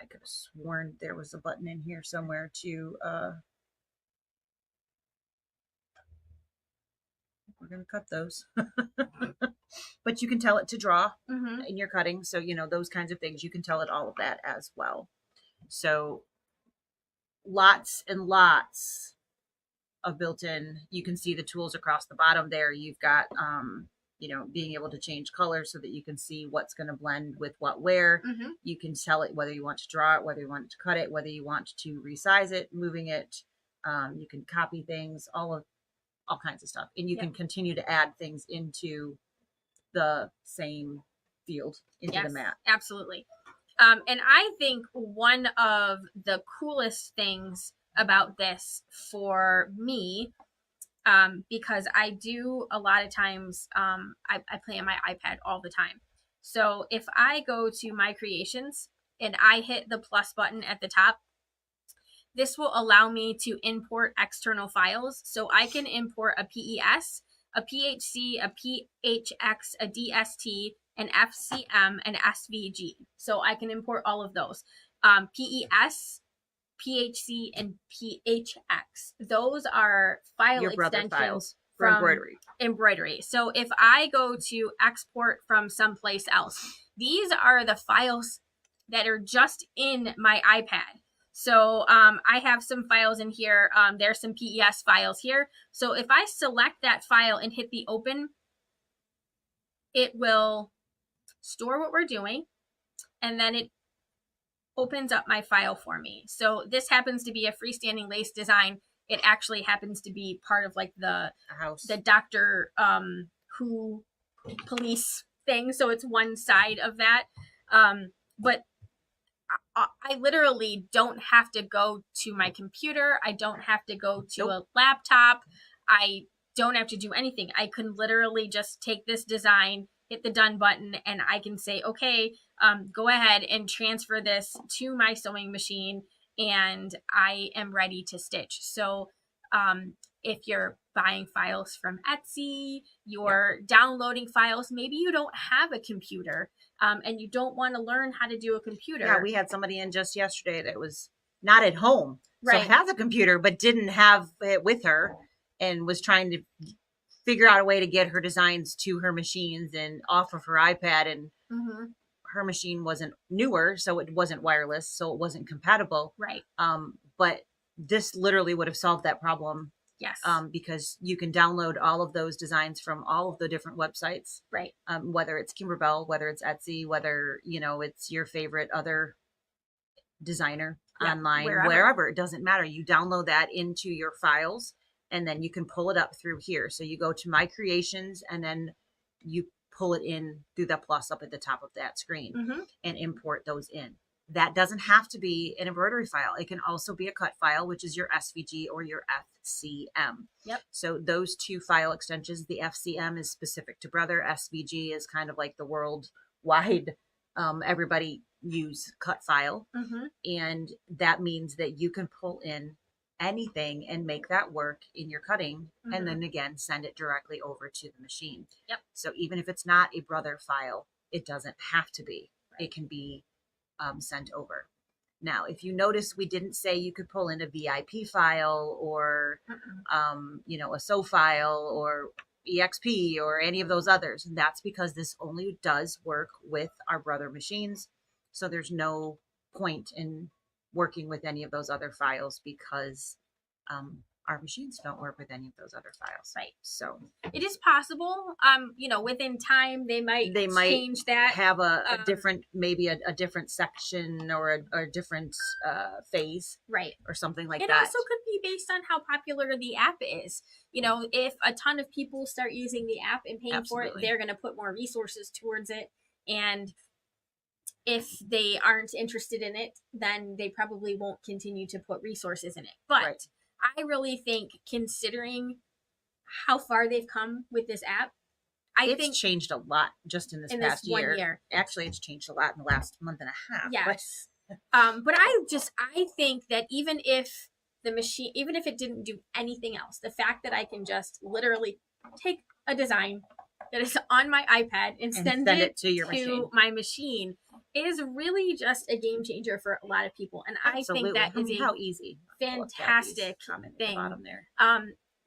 I could have sworn there was a button in here somewhere to, we're going to cut those, but you can tell it to draw in your cutting. So, you know, those kinds of things, you can tell it all of that as well. So lots and lots of built-in, you can see the tools across the bottom there. You've got, you know, being able to change colors so that you can see what's going to blend with what where. You can tell it whether you want to draw it, whether you want to cut it, whether you want to resize it, moving it. You can copy things, all kinds of stuff. And you can continue to add things into the same field, into the mat. Absolutely. And I think one of the coolest things about this for me, because I do a lot of times, I play on my iPad all the time. So if I go to my creations and I hit the plus button at the top, this will allow me to import external files. So I can import a PES, a PHC, a PHX, a DST, an FCM, and SVG. So I can import all of those. PES, PHC, and PHX. Those are file extensions from embroidery. So if I go to export from someplace else, these are the files that are just in my iPad. So I have some files in here. There's some PES files here. So if I select that file and hit the open, it will store what we're doing, and then it opens up my file for me. So this happens to be a freestanding lace design. It actually happens to be part of like the Doctor Who police thing. So it's one side of that. But I literally don't have to go to my computer. I don't have to go to a laptop. I don't have to do anything. I can literally just take this design, hit the done button, and I can say, okay, go ahead and transfer this to my sewing machine, and I am ready to stitch. So if you're buying files from Etsy, you're downloading files, maybe you don't have a computer, and you don't want to learn how to do a computer. Yeah, we had somebody in just yesterday that was not at home, right. So has a computer, but didn't have it with her, and was trying to figure out a way to get her designs to her machines and off of her iPad. And her machine wasn't newer, so it wasn't wireless, so it wasn't compatible. Right. But this literally would have solved that problem. Yes. Because you can download all of those designs from all of the different websites. Right. Whether it's Kimberbell, whether it's Etsy, whether, you know, it's your favorite other designer online, wherever, it doesn't matter. You download that into your files, and then you can pull it up through here. So you go to My Creations, and then you pull it in through the plus up at the top of that screen and import those in. That doesn't have to be an embroidery file. It can also be a cut file, which is your SVG or your FCM. Yep. So those two file extensions, the FCM is specific to Brother. SVG is kind of like the worldwide, everybody use cut file. And that means that you can pull in anything and make that work in your cutting, and then again send it directly over to the machine. Yep. So even if it's not a Brother file, it doesn't have to be. Right. It can be sent over. Now, if you notice, we didn't say you could pull in a VIP file or you know, a SO file or EXP or any of those others, and that's because this only does work with our Brother machines. So there's no point in working with any of those other files, because our machines don't work with any of those other files. Right. So it is possible, you know, within time they might change that, have a different, maybe a different section or a different phase, right, or something like that. It also could be based on how popular the app is. You know, if a ton of people start using the app and paying for it, they're going to put more resources towards it. And if they aren't interested in it, then they probably won't continue to put resources in it. But I really think, considering how far they've come with this app, I think it's changed a lot just in this past year. 1 year. Actually, it's changed a lot in the last month and a half. Yes. But I think that even if the machine, even if it didn't do anything else, the fact that I can just literally take a design that is on my iPad and send it to my machine, is really just a game changer for a lot of people. And I think that is how easy. fantastic comment thing. At the bottom there.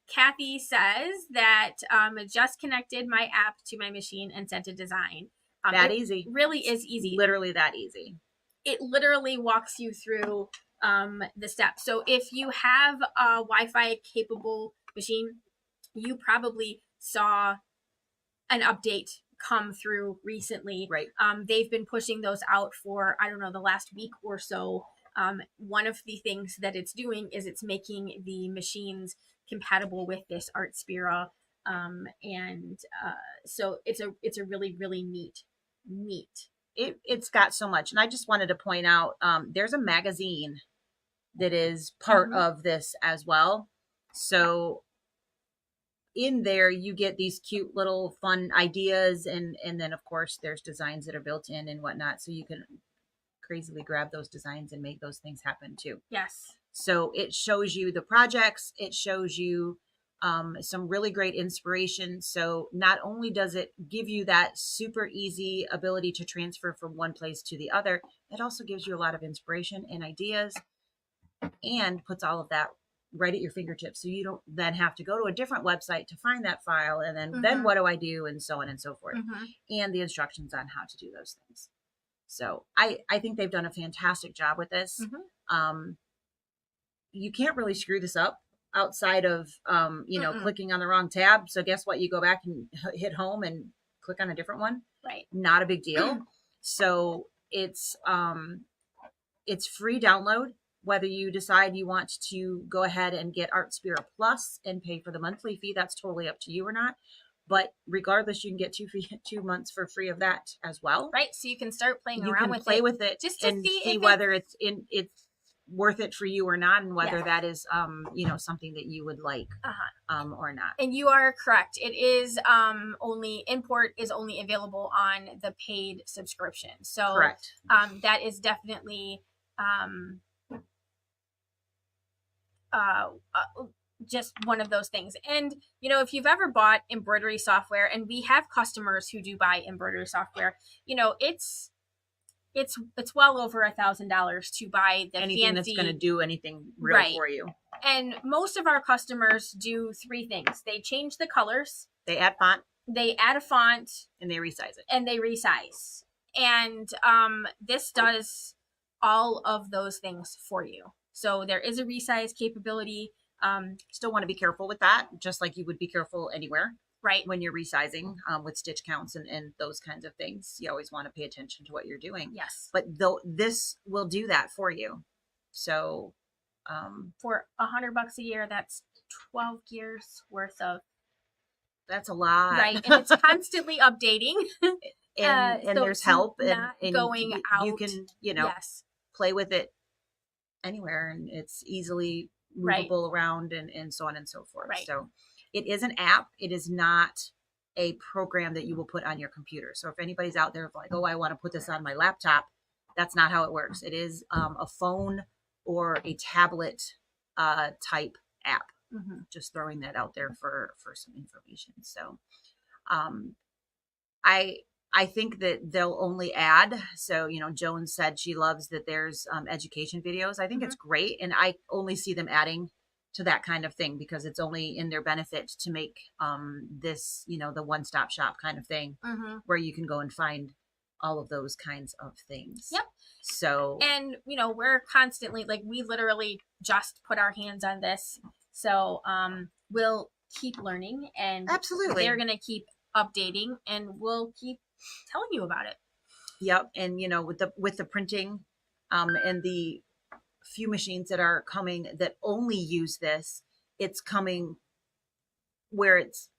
Kathy says that just connected my app to my machine and sent a design. That easy. Really is easy. Literally that easy. It literally walks you through the steps. So if you have a Wi-Fi capable machine, you probably saw an update come through recently. Right. They've been pushing those out for, I don't know, the last week or so. One of the things that it's doing is it's making the machines compatible with this Artspira. So it's a really, really neat. It's got so much. And I just wanted to point out, there's a magazine that is part of this as well. So in there you get these cute little fun ideas, and then of course there's designs that are built in and whatnot, so you can crazily grab those designs and make those things happen too. Yes. So it shows you the projects, it shows you some really great inspiration. So not only does it give you that super easy ability to transfer from one place to the other, it also gives you a lot of inspiration and ideas, and puts all of that right at your fingertips. So you don't then have to go to a different website to find that file. And then what do I do? And so on and so forth. And the instructions on how to do those things. So I think they've done a fantastic job with this. You can't really screw this up outside of, clicking on the wrong tab. So guess what? You go back and hit home and click on a different one. Right. Not a big deal. So it's free download. Whether you decide you want to go ahead and get Artspira Plus and pay for the monthly fee, that's totally up to you or not. But regardless, you can get 2 months for free of that as well. Right. So you can start playing you around can with play it. with it just to and see whether it's worth it for you or not, and whether Yes. that is something that you would like or not. And you are correct. It is import is only available on the paid subscription. So Correct. That is definitely just one of those things. And if you've ever bought embroidery software, and we have customers who do buy embroidery software, it's well over $1,000 to buy the anything fancy, that's going to do anything real for you. And most of our customers do 3 things: they change the colors, They add font, they add a font, and they resize it. And this does all of those things for you. So there is a resize capability. Still want to be careful with that, just like you would be careful anywhere. Right. When you're resizing with stitch counts and those kinds of things, you always want to pay attention to what you're doing. Yes. But this will do that for you. So for $100 a year, that's 12 years worth of. That's a lot. Right. And it's constantly updating. and so there's help and going out. You can, yes. play with it anywhere, and it's easily movable around and so on and so forth. Right. So it is an app. It is not a program that you will put on your computer. So if anybody's out there like, oh, I want to put this on my laptop, that's not how it works. It is a phone or a tablet type app. Just throwing that out there for some information. So I think that they'll only add. So, Joan said she loves that there's education videos. I think it's great. And I only see them adding to that kind of thing because it's only in their benefit to make this, the one-stop shop kind of thing where you can go and find all of those kinds of things. Yep. So, and, we're constantly, we literally just put our hands on this. So we'll keep learning, and absolutely they're going to keep updating, and we'll keep telling you about it. Yep. And with the printing and the few machines that are coming that only use this, it's coming where it's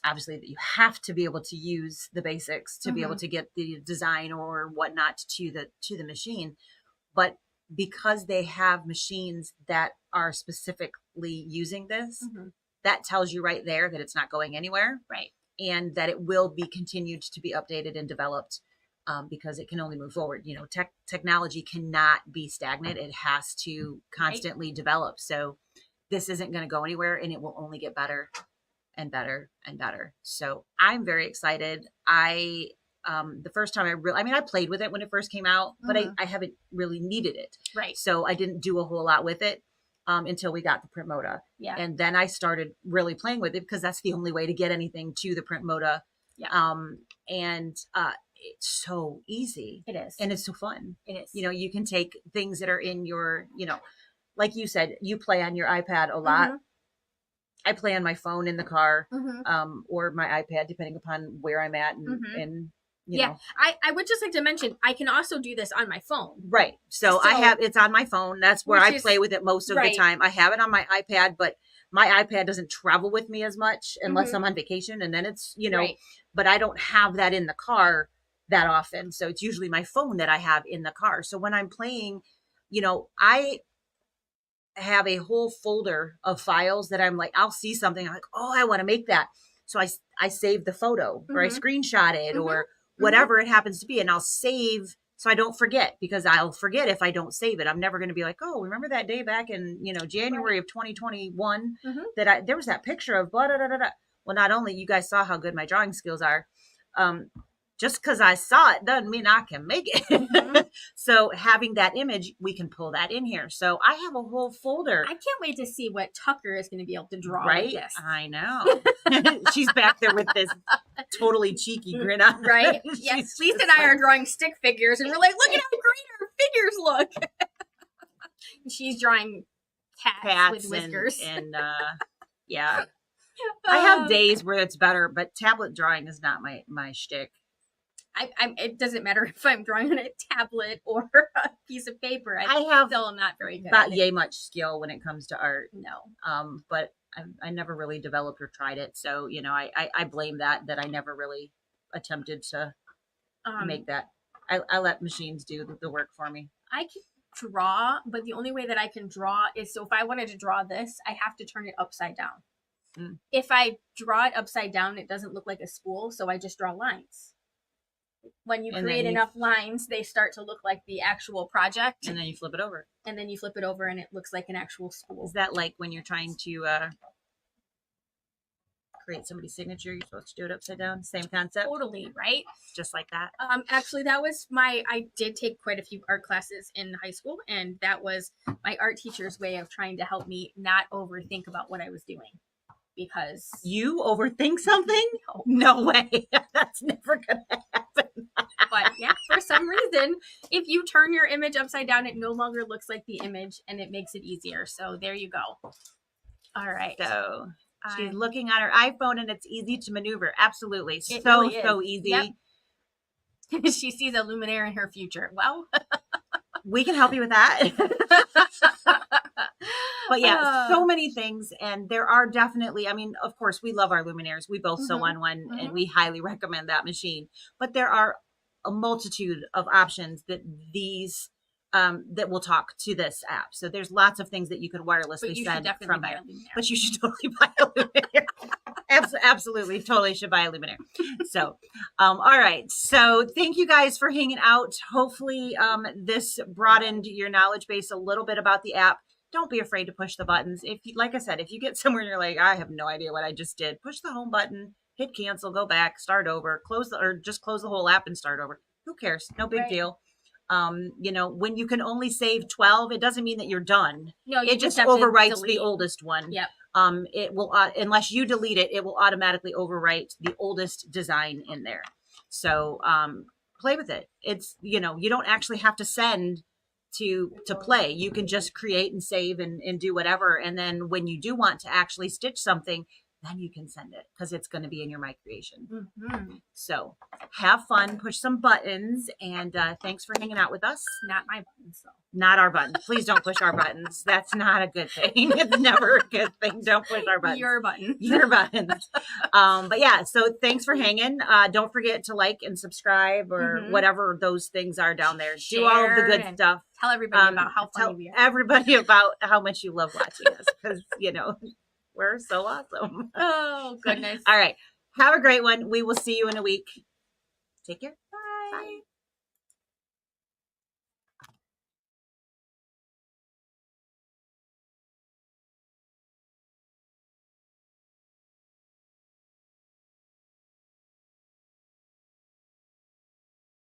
obviously that you have to be able to use the basics to be able to get the design or whatnot to the machine. But because they have machines that are specifically using this, that tells you right there that it's not going anywhere. Right. And that it will be continued to be updated and developed because it can only move forward. Technology cannot be stagnant. It has to constantly develop. So this isn't going to go anywhere, and it will only get better and better and better. So I'm very excited. I the first time I played with it when it first came out, but Mhm. I haven't really needed it. Right. So I didn't do a whole lot with it until we got the print moda. Yeah. And then I started really playing with it because that's the only way to get anything to the print moda. Yeah. And it's so easy. It is. And it's so fun. It is. You know, you can take things that are in your, you know, like you said, you play on your iPad a lot. Mhm. I play on my phone in the car, Mhm. or my iPad, depending upon where I'm at Mhm. and you Yeah. know. I would just like to mention, I can also do this on my phone. Right. So I have, it's on my phone. That's where I play with it most of the right. time. I have it on my iPad, but my iPad doesn't travel with me as much unless Mhm. I'm on vacation. And then it's, you know, Right. but I don't have that in the car that often. So it's usually my phone that I have in the car. So when I'm playing, you know, I have a whole folder of files that I'm like, I'll see something. I'm like, oh, I want to make that. So I save the photo or I Mhm. screenshot it Mhm. or whatever it happens to be. And I'll save so I don't forget, because I'll forget if I don't save it. I'm never going to be like, oh, remember that day back in, you know, January of 2021 Mhm. that there was that picture of blah, blah, blah, blah, blah. Well, not only you guys saw how good my drawing skills are, just because I saw it doesn't mean I can make it. Mhm. So having that image, we can pull that in here. So I have a whole folder. I can't wait to see what Tucker is going to be able to draw Right? with this. I know. She's back there with this totally cheeky grin on. Right? Yeah. Lisa and I are drawing stick figures, and we're like, look at how great our figures look. She's drawing cats with whiskers. And yeah. I have days where it's better, but tablet drawing is not my shtick. It doesn't matter if I'm drawing on a tablet or a piece of paper. I have still not very good. Not yay much skill when it comes to art. No. But I never really developed or tried it. So, you know, I blame that I never really attempted to make that. I let machines do the work for me. I can draw, but the only way that I can draw is, so if I wanted to draw this, I have to turn it upside down. If I draw it upside down, it doesn't look like a spool, so I just draw lines. When you create enough lines, they start to look like the actual project. And then you flip it over. And then you flip it over and it looks like an actual spool. Is that like when you're trying to create somebody's signature, you're supposed to do it upside down? Same concept? Totally, right? Just like that? Actually, that was I did take quite a few art classes in high school, and that was my art teacher's way of trying to help me not overthink about what I was doing. Because you overthink something? No way. That's never gonna happen. But yeah, for some reason, if you turn your image upside down, it no longer looks like the image, and it makes it easier. So there you go. All right. So she's looking on her iPhone, and it's easy to maneuver. Absolutely. So easy. Yep. She sees a luminaire in her future. Well, we can help you with that. But yeah, so many things. And there are definitely, I mean, of course, we love our luminaires. We both sew on one, and we highly recommend that machine. But there are a multitude of options that these that will talk to this app. So there's lots of things that you could wirelessly send from here. But you should totally buy a luminaire. Absolutely, totally should buy a luminaire. So, all right. So thank you guys for hanging out. Hopefully this broadened your knowledge base a little bit about the app. Don't be afraid to push the buttons. If you, like I said, if you get somewhere and you're like, I have no idea what I just did, push the home button, hit cancel, go back, start over, just close the whole app and start over. Who cares? No big deal. You know, when you can only save 12, it doesn't mean that you're done. No, it just overwrites the oldest one. Yep. It will, unless you delete it, it will automatically overwrite the oldest design in there. So, play with it. It's, you know, you don't actually have to send to play. You can just create and save and do whatever. And then when you do want to actually stitch something, then you can send it because it's going to be in your My Creation. So have fun, push some buttons, and thanks for hanging out with us. Not my buttons, though. Not our buttons. Please don't push our buttons. That's not a good thing. It's never a good thing. Don't push our buttons. Your button. Your buttons. But yeah, so thanks for hanging. Don't forget to like and subscribe or whatever those things are down there. Share, do all of the good stuff. Tell everybody about how funny we are. Everybody about how much you love watching us because, you know, we're so awesome. Oh, goodness. All right. Have a great one. We will see you in a week. Take care. Bye. Bye.